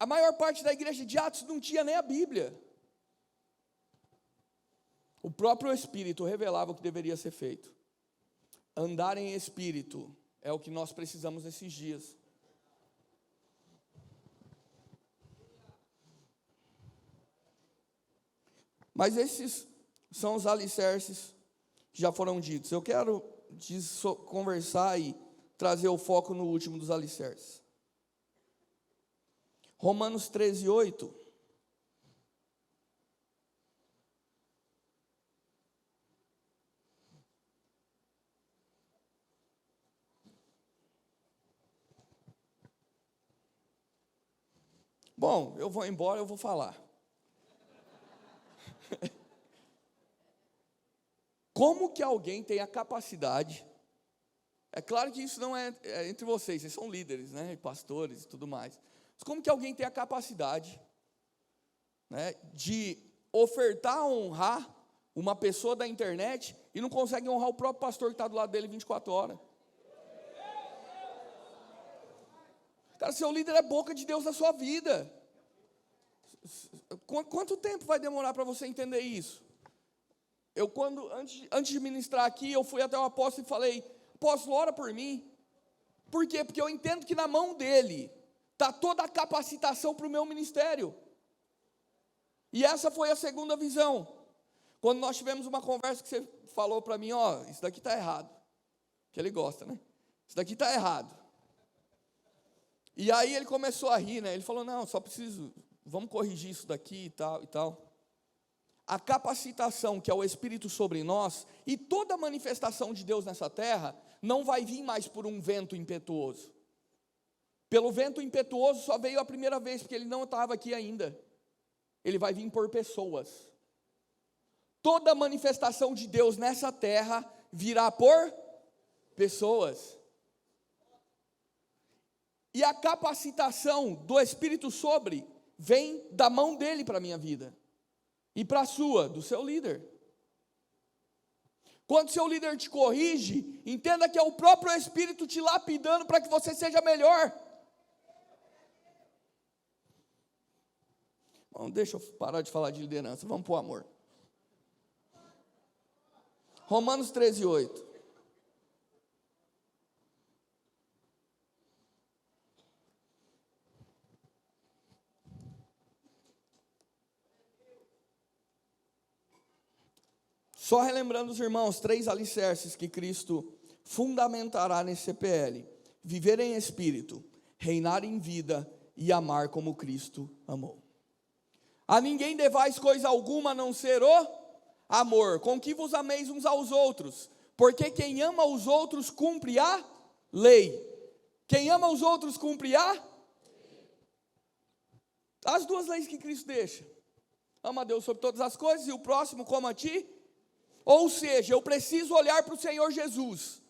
A maior parte da igreja de Atos não tinha nem a Bíblia. O próprio Espírito revelava o que deveria ser feito. Andar em Espírito é o que nós precisamos nesses dias. Mas esses são os alicerces que já foram ditos. Eu quero conversar e trazer o foco no último dos alicerces. Romanos 13, 8. Bom, eu vou embora, eu vou falar. Como que alguém tem a capacidade, é claro que isso não é entre vocês são líderes, né, pastores e tudo mais, mas como que alguém tem a capacidade, né, de ofertar, honrar uma pessoa da internet e não consegue honrar o próprio pastor que está do lado dele 24 horas? Cara, seu líder é boca de Deus na sua vida. Quanto tempo vai demorar para você entender isso? Eu, antes de ministrar aqui, eu fui até o apóstolo e falei: apóstolo, ora por mim. Por quê? Porque eu entendo que na mão dele está toda a capacitação para o meu ministério. E essa foi a segunda visão. Quando nós tivemos uma conversa que você falou para mim: ó, isso daqui está errado. Que ele gosta, né? Isso daqui está errado. E aí ele começou a rir, né? Ele falou: não, só preciso, vamos corrigir isso daqui e tal e tal. A capacitação que é o Espírito sobre nós, e toda manifestação de Deus nessa terra, não vai vir mais por um vento impetuoso. Pelo vento impetuoso só veio a primeira vez, porque ele não estava aqui ainda. Ele vai vir por pessoas. Toda manifestação de Deus nessa terra virá por pessoas. E a capacitação do Espírito sobre vem da mão dele para a minha vida. E para a sua, do seu líder. Quando seu líder te corrige, entenda que é o próprio Espírito te lapidando para que você seja melhor. Bom, deixa eu parar de falar de liderança, vamos para o amor. Romanos 13, 8. Só relembrando os irmãos, 3 alicerces que Cristo fundamentará nesse CPL: viver em espírito, reinar em vida e amar como Cristo amou. A ninguém devais coisa alguma a não ser o amor, com que vos ameis uns aos outros, porque quem ama os outros cumpre a lei. Quem ama os outros cumpre as 2 leis que Cristo deixa: ama a Deus sobre todas as coisas e o próximo como a ti. Ou seja, eu preciso olhar para o Senhor Jesus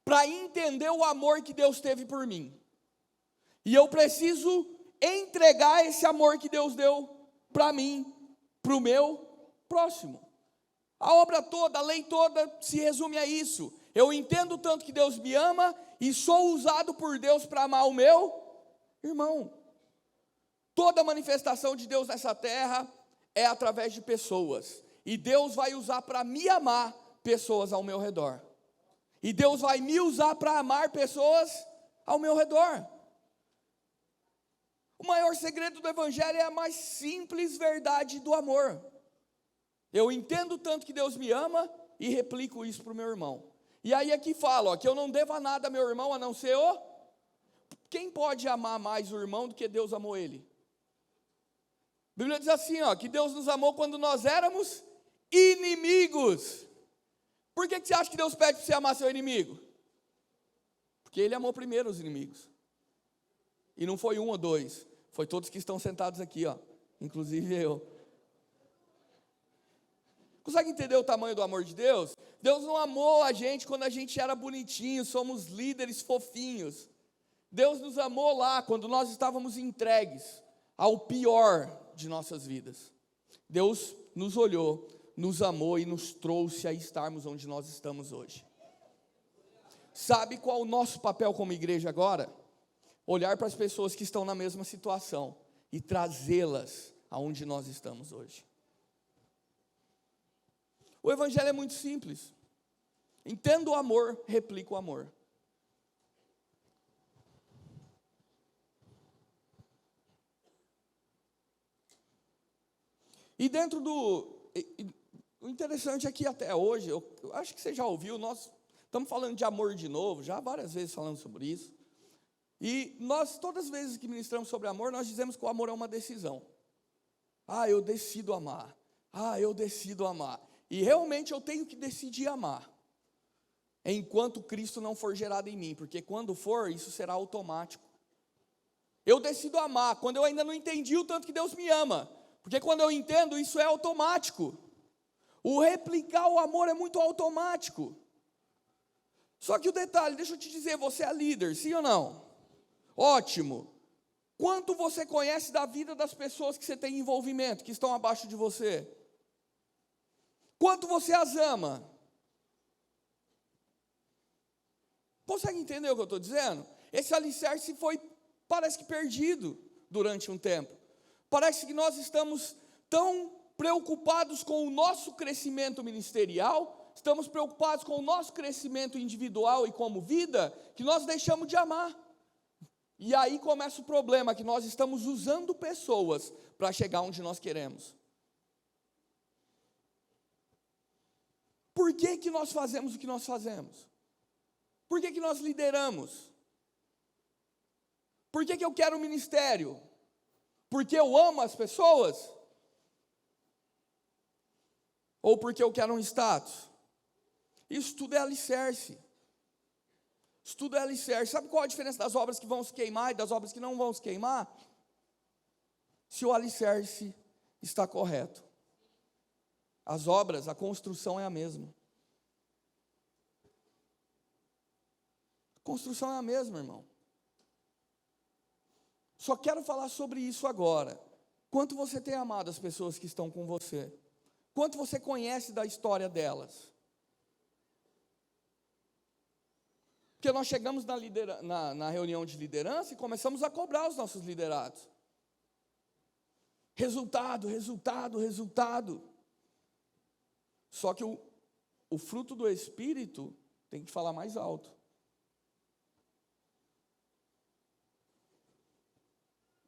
para entender o amor que Deus teve por mim. E eu preciso entregar esse amor que Deus deu para mim, para o meu próximo. A obra toda, a lei toda se resume a isso. Eu entendo tanto que Deus me ama e sou usado por Deus para amar o meu irmão. Toda manifestação de Deus nessa terra é através de pessoas. E Deus vai usar para me amar pessoas ao meu redor. E Deus vai me usar para amar pessoas ao meu redor. O maior segredo do Evangelho é a mais simples verdade do amor. Eu entendo tanto que Deus me ama e replico isso para o meu irmão. E aí aqui fala, que eu não devo nada a meu irmão a não ser o... Quem pode amar mais o irmão do que Deus amou ele? A Bíblia diz assim, que Deus nos amou quando nós éramos inimigos. Por que você acha que Deus pede para você amar seu inimigo? Porque Ele amou primeiro os inimigos. E não foi 1 ou 2, foi todos que estão sentados aqui, inclusive eu. Consegue entender o tamanho do amor de Deus? Deus não amou a gente quando a gente era bonitinho, somos líderes fofinhos. Deus nos amou lá quando nós estávamos entregues ao pior de nossas vidas. Deus nos olhou, nos amou e nos trouxe a estarmos onde nós estamos hoje. Sabe qual é o nosso papel como igreja agora? Olhar para as pessoas que estão na mesma situação e trazê-las aonde nós estamos hoje. O evangelho é muito simples. Entenda o amor, replica o amor. E dentro o interessante é que até hoje, eu acho que você já ouviu, nós estamos falando de amor de novo, já várias vezes falando sobre isso. E nós, todas as vezes que ministramos sobre amor, nós dizemos que o amor é uma decisão. Eu decido amar. Eu decido amar. E realmente eu tenho que decidir amar. Enquanto Cristo não for gerado em mim, porque quando for, isso será automático. Eu decido amar, quando eu ainda não entendi o tanto que Deus me ama. Porque quando eu entendo, isso é automático. O replicar o amor é muito automático. Só que o detalhe, deixa eu te dizer, você é líder, sim ou não? Ótimo. Quanto você conhece da vida das pessoas que você tem envolvimento, que estão abaixo de você? Quanto você as ama? Consegue entender o que eu estou dizendo? Esse alicerce parece que perdido durante um tempo. Parece que nós estamos tão preocupados com o nosso crescimento ministerial, estamos preocupados com o nosso crescimento individual e como vida, que nós deixamos de amar. E aí começa o problema, que nós estamos usando pessoas para chegar onde nós queremos. Por que nós fazemos o que nós fazemos? Por que nós lideramos? Por que eu quero um ministério? Porque eu amo as pessoas? Ou porque eu quero um status? Isso tudo é alicerce. Isso tudo é alicerce. Sabe qual a diferença das obras que vão se queimar e das obras que não vão se queimar? Se o alicerce está correto. As obras, a construção é a mesma. A construção é a mesma, irmão. Só quero falar sobre isso agora. Quanto você tem amado as pessoas que estão com você? Quanto você conhece da história delas? Porque nós chegamos na reunião de liderança e começamos a cobrar os nossos liderados. Resultado, resultado, resultado. Só que o fruto do Espírito tem que falar mais alto.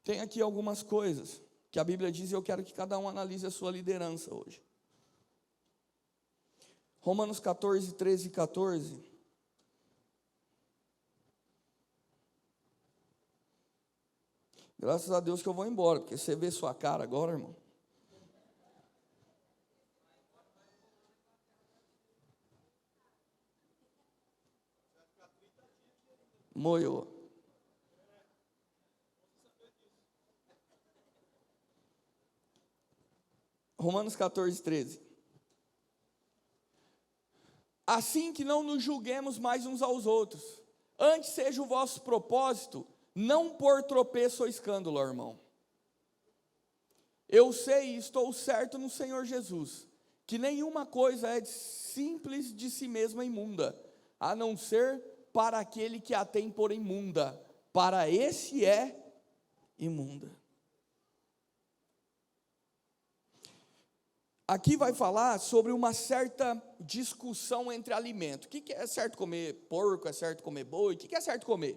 Tem aqui algumas coisas que a Bíblia diz e eu quero que cada um analise a sua liderança hoje. Romanos 14, 13 e 14. Graças a Deus que eu vou embora, porque você vê sua cara agora, irmão. Moiou. Romanos 14, 13. Assim que não nos julguemos mais uns aos outros, antes seja o vosso propósito não pôr tropeço ou escândalo, irmão. Eu sei e estou certo no Senhor Jesus, que nenhuma coisa é simples de si mesma imunda, a não ser para aquele que a tem por imunda, para esse é imunda. Aqui vai falar sobre uma certa discussão entre alimentos. O que é certo comer porco, é certo comer boi, o que é certo comer?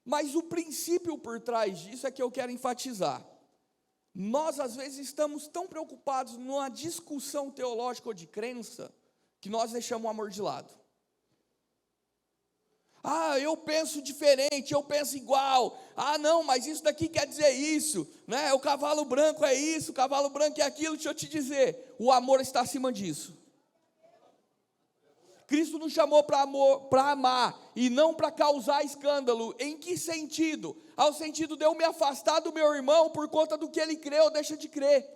Mas o princípio por trás disso é que eu quero enfatizar. Nós, às vezes, estamos tão preocupados numa discussão teológica ou de crença, que nós deixamos o amor de lado. Eu penso diferente, eu penso igual. Não, mas isso daqui quer dizer isso, né? O cavalo branco é isso, o cavalo branco é aquilo. Deixa eu te dizer, o amor está acima disso. Cristo nos chamou para amar e não para causar escândalo. Em que sentido? Ao sentido de eu me afastar do meu irmão por conta do que ele crê ou deixa de crer.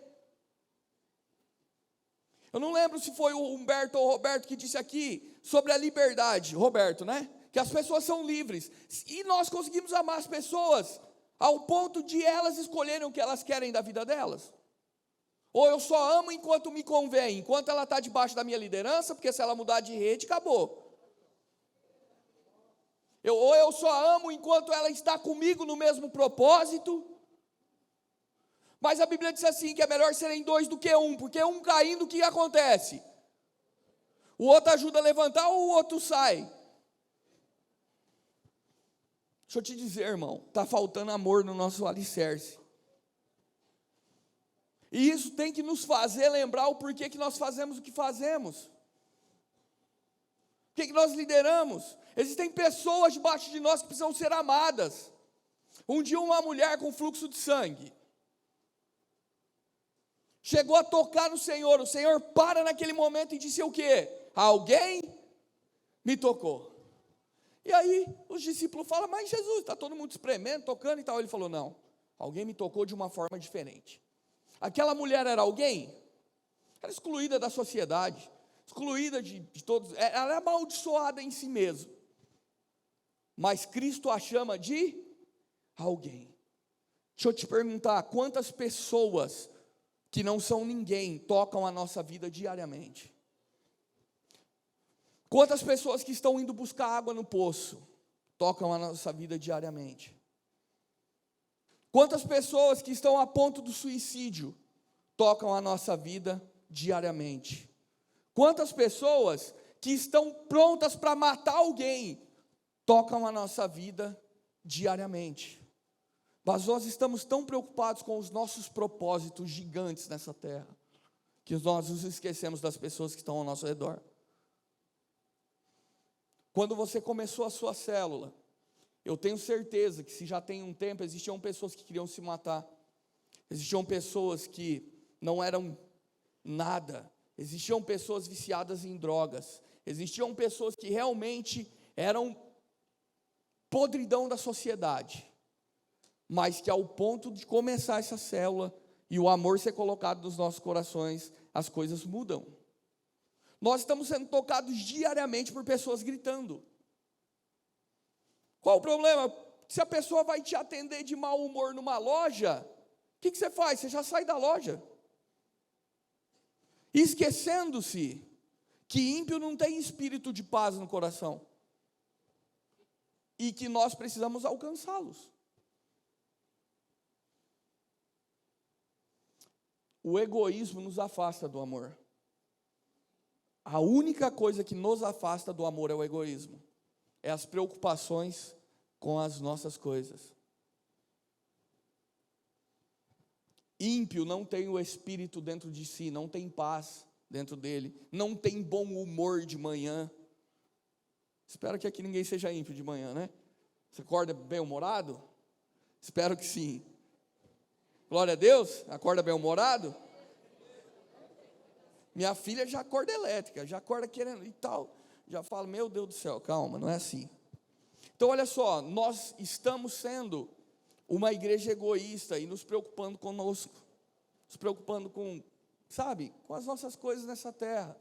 Eu não lembro se foi o Humberto ou o Roberto que disse aqui sobre a liberdade. Roberto, né? Que as pessoas são livres. E nós conseguimos amar as pessoas ao ponto de elas escolherem o que elas querem da vida delas. Ou eu só amo enquanto me convém, enquanto ela está debaixo da minha liderança, porque se ela mudar de rede, acabou. Ou eu só amo enquanto ela está comigo no mesmo propósito, Mas a Bíblia diz assim, que é melhor serem dois do que um, porque um caindo, o que acontece? O outro ajuda a levantar ou o outro sai? Deixa eu te dizer, irmão, está faltando amor no nosso alicerce. E isso tem que nos fazer lembrar o porquê que nós fazemos o que fazemos. O que nós lideramos? Existem pessoas debaixo de nós que precisam ser amadas. Um dia uma mulher com fluxo de sangue chegou a tocar no Senhor. O Senhor para naquele momento e disse o quê? Alguém me tocou. E aí os discípulos falam, mas Jesus, está todo mundo espremendo, tocando e tal. Ele falou, não, alguém me tocou de uma forma diferente. Aquela mulher era alguém? Era excluída da sociedade, excluída de todos, ela é amaldiçoada em si mesma. Mas Cristo a chama de alguém. Deixa eu te perguntar, quantas pessoas que não são ninguém tocam a nossa vida diariamente? Quantas pessoas que estão indo buscar água no poço tocam a nossa vida diariamente? Quantas pessoas que estão a ponto do suicídio tocam a nossa vida diariamente? Quantas pessoas que estão prontas para matar alguém tocam a nossa vida diariamente? Mas nós estamos tão preocupados com os nossos propósitos gigantes nessa terra, que nós nos esquecemos das pessoas que estão ao nosso redor. Quando você começou a sua célula, eu tenho certeza que se já tem um tempo, existiam pessoas que queriam se matar, existiam pessoas que não eram nada, existiam pessoas viciadas em drogas, existiam pessoas que realmente eram podridão da sociedade, mas que ao ponto de começar essa célula e o amor ser colocado nos nossos corações, as coisas mudam. Nós estamos sendo tocados diariamente por pessoas gritando. Qual o problema? Se a pessoa vai te atender de mau humor numa loja, o que você faz? Você já sai da loja. Esquecendo-se que ímpio não tem espírito de paz no coração. E que nós precisamos alcançá-los. O egoísmo nos afasta do amor. A única coisa que nos afasta do amor é o egoísmo. É as preocupações com as nossas coisas. Ímpio não tem o espírito dentro de si, não tem paz dentro dele, não tem bom humor de manhã. Espero que aqui ninguém seja ímpio de manhã, né? Você acorda bem-humorado? Espero que sim. Glória a Deus, acorda bem-humorado? Minha filha já acorda elétrica, já acorda querendo e tal. Já fala, meu Deus do céu, calma, não é assim. Então olha só, nós estamos sendo uma igreja egoísta e nos preocupando conosco, nos preocupando com, sabe, com as nossas coisas nessa terra.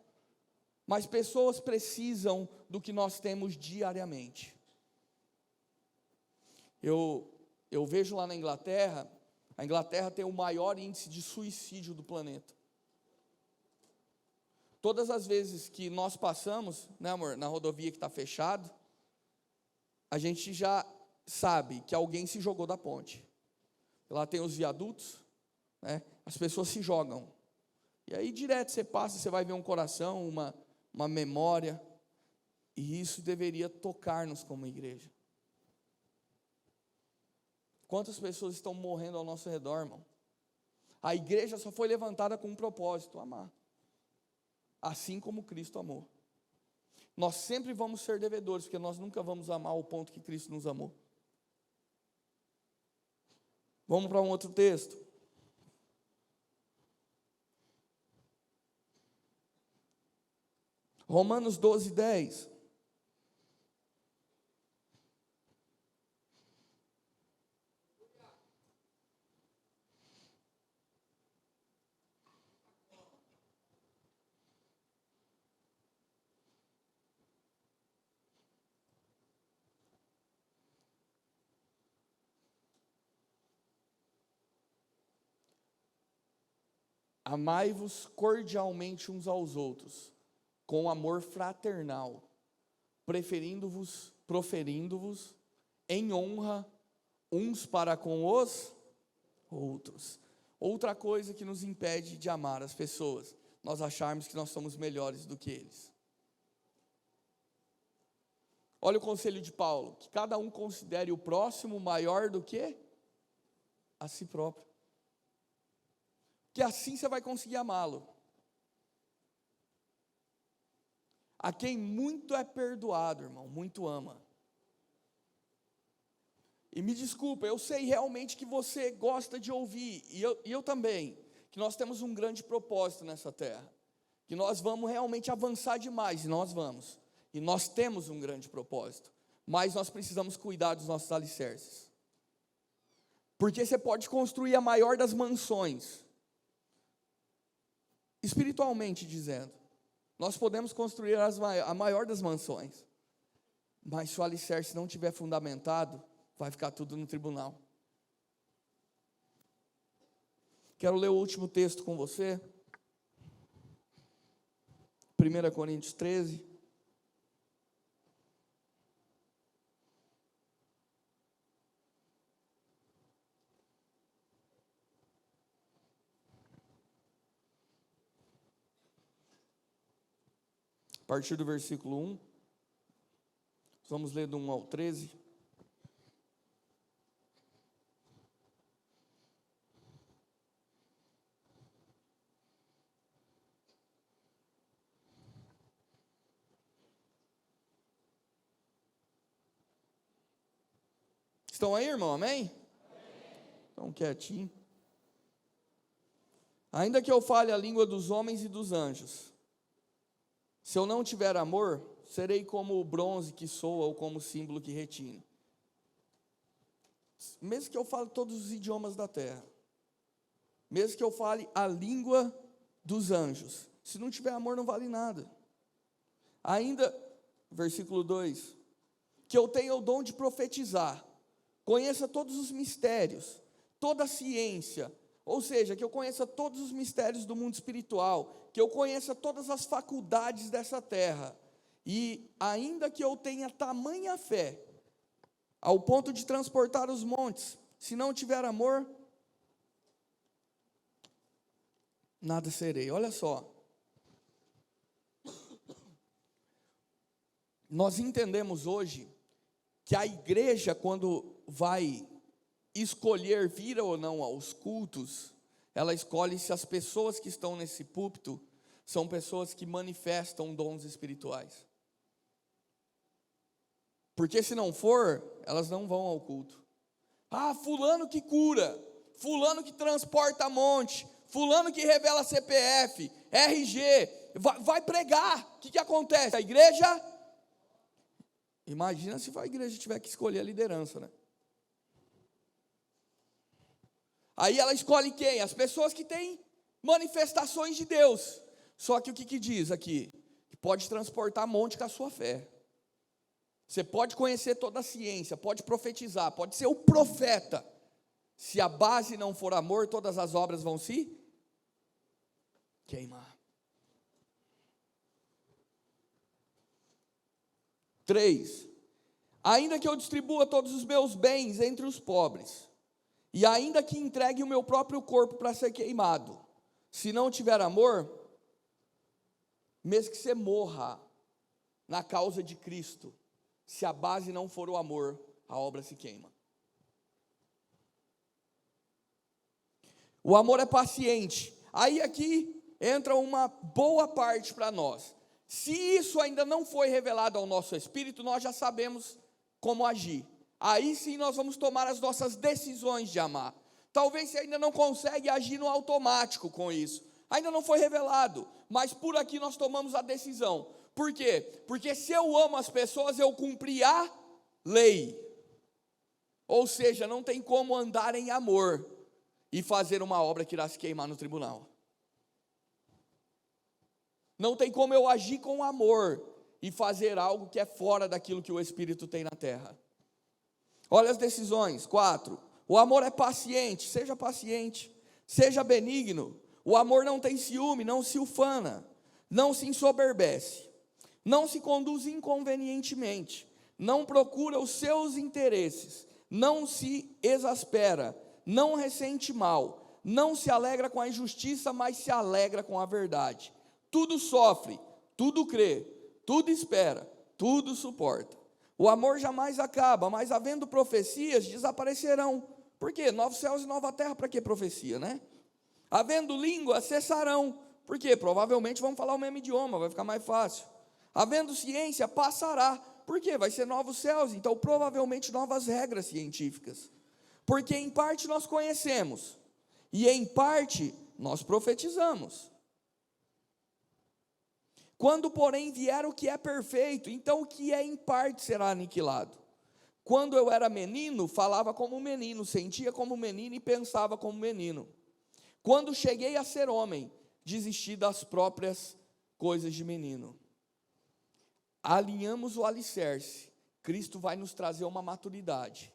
Mas pessoas precisam do que nós temos diariamente. Eu vejo lá na Inglaterra, a Inglaterra tem o maior índice de suicídio do planeta. Todas as vezes que nós passamos, né, amor, na rodovia que está fechado, a gente já sabe que alguém se jogou da ponte. Lá tem os viadutos, né, as pessoas se jogam. E aí direto você passa, você vai ver um coração, uma memória, e isso deveria tocar-nos como igreja. Quantas pessoas estão morrendo ao nosso redor, irmão? A igreja só foi levantada com um propósito, amar. Assim como Cristo amou. Nós sempre vamos ser devedores, porque nós nunca vamos amar ao ponto que Cristo nos amou. Vamos para um outro texto. Romanos 12, 10. Amai-vos cordialmente uns aos outros, com amor fraternal, proferindo-vos em honra uns para com os outros. Outra coisa que nos impede de amar as pessoas, nós acharmos que nós somos melhores do que eles. Olha o conselho de Paulo, que cada um considere o próximo maior do que a si próprio. Porque assim você vai conseguir amá-lo. A quem muito é perdoado, irmão, muito ama. E me desculpa, eu sei realmente que você gosta de ouvir, e eu também, que nós temos um grande propósito nessa terra, que nós vamos realmente avançar demais, e nós vamos, e nós temos um grande propósito, mas nós precisamos cuidar dos nossos alicerces, porque você pode construir a maior das mansões, espiritualmente dizendo, nós podemos construir a maior das mansões, mas se o alicerce não estiver fundamentado, vai ficar tudo no tribunal. Quero ler o último texto com você. 1 Coríntios 13. A partir do versículo 1. Vamos ler do 1 ao 13. Estão aí, irmão? Amém? Estão quietinho. Ainda que eu fale a língua dos homens e dos anjos, se eu não tiver amor, serei como o bronze que soa ou como o símbolo que retine. Mesmo que eu fale todos os idiomas da terra, mesmo que eu fale a língua dos anjos, se não tiver amor não vale nada. Ainda, versículo 2, que eu tenha o dom de profetizar, conheça todos os mistérios, toda a ciência, ou seja, que eu conheça todos os mistérios do mundo espiritual, que eu conheça todas as faculdades dessa terra, e ainda que eu tenha tamanha fé, ao ponto de transportar os montes, se não tiver amor, nada serei. Olha só, nós entendemos hoje, que a igreja, quando vai escolher vir ou não aos cultos, ela escolhe se as pessoas que estão nesse púlpito são pessoas que manifestam dons espirituais. Porque se não for, elas não vão ao culto. Ah, fulano que cura, fulano que transporta monte, fulano que revela CPF, RG, vai pregar. O que acontece? A igreja... Imagina se a igreja tiver que escolher a liderança, né? Aí ela escolhe quem? As pessoas que têm manifestações de Deus. Só que o que diz aqui? Que pode transportar monte com a sua fé. Você pode conhecer toda a ciência, pode profetizar, pode ser o profeta. Se a base não for amor, todas as obras vão se queimar. 3. Ainda que eu distribua todos os meus bens entre os pobres, e ainda que entregue o meu próprio corpo para ser queimado, se não tiver amor, mesmo que você morra na causa de Cristo, se a base não for o amor, a obra se queima. O amor é paciente. Aí aqui entra uma boa parte para nós. Se isso ainda não foi revelado ao nosso espírito, nós já sabemos como agir. Aí sim nós vamos tomar as nossas decisões de amar. Talvez você ainda não consegue agir no automático com isso. Ainda não foi revelado, mas por aqui nós tomamos a decisão. Por quê? Porque se eu amo as pessoas, eu cumpri a lei. Ou seja, não tem como andar em amor e fazer uma obra que irá se queimar no tribunal. Não tem como eu agir com amor e fazer algo que é fora daquilo que o Espírito tem na terra. Olha as decisões. 4. O amor é paciente, seja benigno. O amor não tem ciúme, não se ufana, não se ensoberbece, não se conduz inconvenientemente, não procura os seus interesses, não se exaspera, não ressente mal, Não se alegra com a injustiça, mas se alegra com a verdade. Tudo sofre, tudo crê, tudo espera, tudo suporta. O amor jamais acaba, mas havendo profecias, desaparecerão. Por quê? Novos céus e nova terra, para que profecia, né? Havendo língua, cessarão. Por quê? Provavelmente vamos falar o mesmo idioma, vai ficar mais fácil. Havendo ciência, passará. Por quê? Vai ser novos céus, então provavelmente novas regras científicas. Porque em parte nós conhecemos, e em parte nós profetizamos. Quando, porém, vier o que é perfeito, então o que é em parte será aniquilado. Quando eu era menino, falava como menino, sentia como menino e pensava como menino. Quando cheguei a ser homem, desisti das próprias coisas de menino. Alinhamos o alicerce. Cristo vai nos trazer uma maturidade,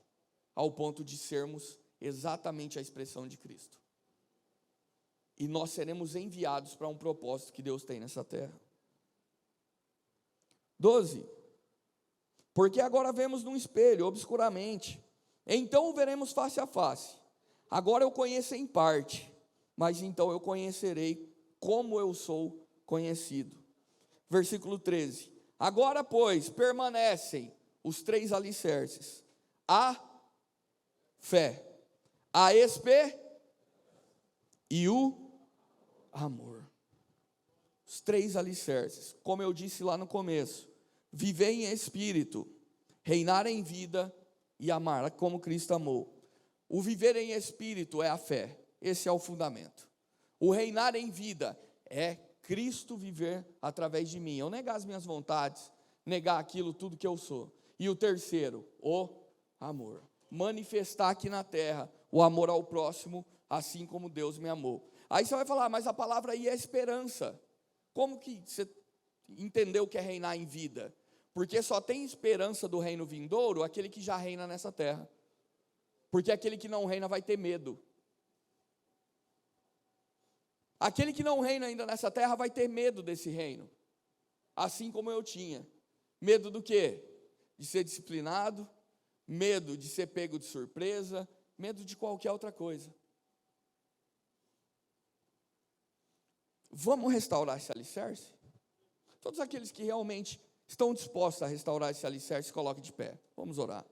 ao ponto de sermos exatamente a expressão de Cristo. E nós seremos enviados para um propósito que Deus tem nessa terra. 12. Porque agora vemos num espelho, obscuramente, então o veremos face a face. Agora eu conheço em parte, mas então eu conhecerei como eu sou conhecido. Versículo 13. Agora, pois, permanecem os 3 alicerces: a fé, a esperança e o amor. Os 3 alicerces, como eu disse lá no começo: viver em espírito, reinar em vida e amar como Cristo amou. O viver em espírito é a fé, esse é o fundamento. O reinar em vida é Cristo viver através de mim, eu negar as minhas vontades, negar aquilo tudo que eu sou. E o terceiro, o amor, manifestar aqui na terra o amor ao próximo, assim como Deus me amou. Aí você vai falar, mas a palavra aí é esperança. Como que você entendeu o que é reinar em vida? Porque só tem esperança do reino vindouro aquele que já reina nessa terra. Porque aquele que não reina vai ter medo. Aquele que não reina ainda nessa terra vai ter medo desse reino. Assim como eu tinha. Medo do quê? De ser disciplinado, medo de ser pego de surpresa, medo de qualquer outra coisa. Vamos restaurar esse alicerce? Todos aqueles que realmente estão dispostos a restaurar esse alicerce, se coloquem de pé. Vamos orar.